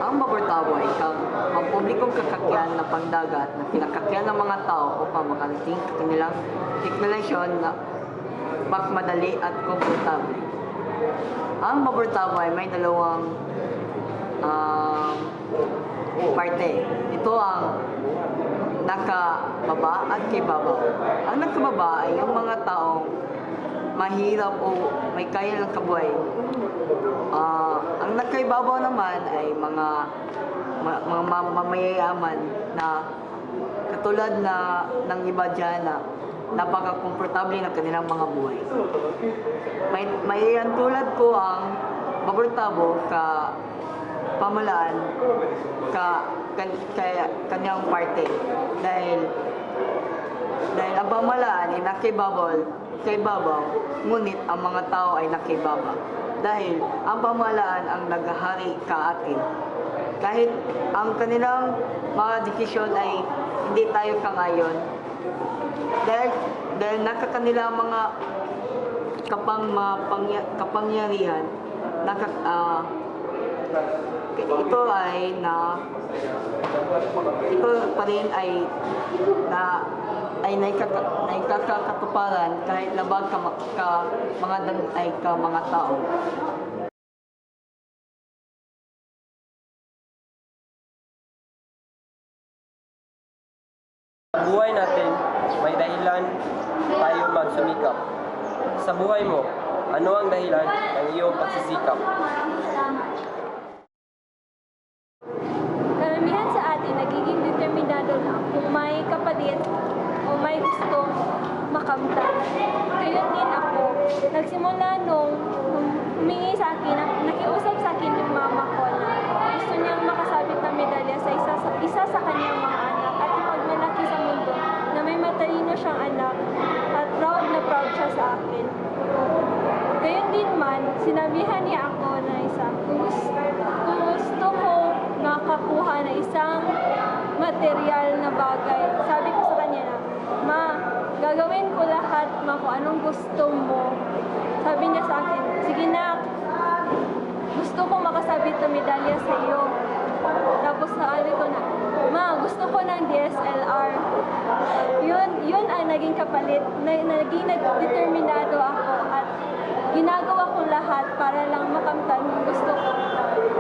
Ang mabortabo ay isang pampublikong kakakyan na pangdagat na pinakakyan ng mga tao upang makarating sa kanilang destinasyon na mas madali at komportable. Ang mabortabo ay may dalawang parte. Ito ang nakababa at kibabaw. Ang nakababa ay yung mga taong mahirap o may kaya ng kabuhay. Ang nakaibabaw naman ay mga mamayayaman na katulad na ng iba dyan na napaka-komportable ng kanilang mga buhay. May tulad ko ang mabortabo ka pamalaan kanyang parte dahil ang pamalaan ay nakibabaw, ngunit ang mga tao ay nakibaba dahil ang pamalaan ang naghahari ka atin. Kahit ang kanilang mga desisyon ay hindi tayo kangayon dahil nakakanilang mga kapangyarihan ito pa rin ay naikakatuparan kahit labag mga tao. Sa buhay natin, may dahilan tayo magsumikap. Sa buhay mo, ano ang dahilan ng iyong pagsisikap? Karamihan sa atin nagiging determinado lang kung may kapalit o may gustong makamtan. Gayon din ako. Nagsimula nung humingi sa akin, nakiusap sa akin yung mama ko na gusto niyang makasabit na medalya sa isa sa kanyang mga anak at ipagmalaki sa mundo na may matalino siyang anak at proud na proud siya sa akin. Gayon din man, sinabihan niya ako na kung gusto ko makakuha na isang material na bagay, sabi ko sa kanya na, Ma, gagawin ko lahat kung anong gusto mo. Sabi niya sa akin, sige na, gusto ko makasabit na medalya sa iyo. Tapos sabi ko na, Ma, gusto ko ng DSLR. Yun ang naging kapalit. Naging determinado ako at ginagawa ko lahat para lang makamtan yung gusto ko.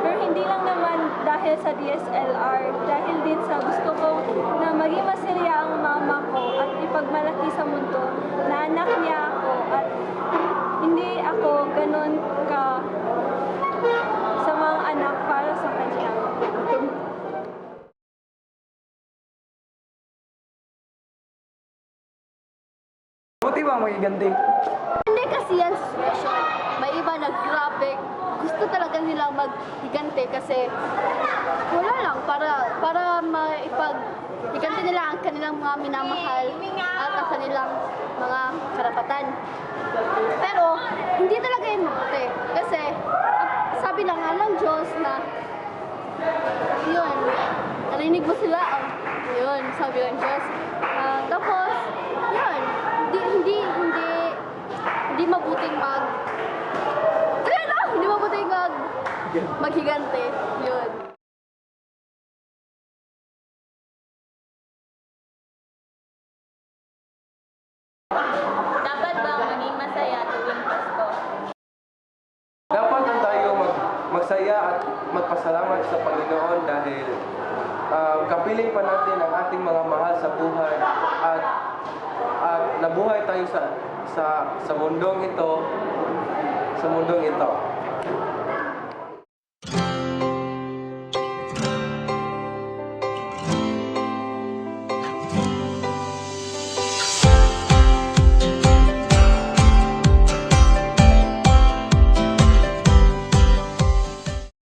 Pero hindi lang naman dahil sa DSLR, dahil din sa gusto ko na maging masaya ang mama ko at ipagmalaki sa mundo na anak niya ako at hindi ako ganun ka sa mga anak para sa kanya. Buti ba magiganti? Hindi kasi yan situation. May iba na grabe. Gusto talaga nilang mag-higante kasi wala lang para maipag-higante nila ang kanilang mga minamahal at ang kanilang mga karapatan. Pero hindi talaga yun mabuti kasi sabi na nga ng Diyos na yun, narinig mo sila, yun, sabi ng Diyos. Tapos, yun, hindi mabuting maghigante, yun. Dapat ba maging masaya tuwing Pasko? Dapat na tayo magsaya at magpasalamat sa Panginoon dahil kapiling pa natin ang ating mga mahal sa buhay at nabuhay tayo sa mundong ito.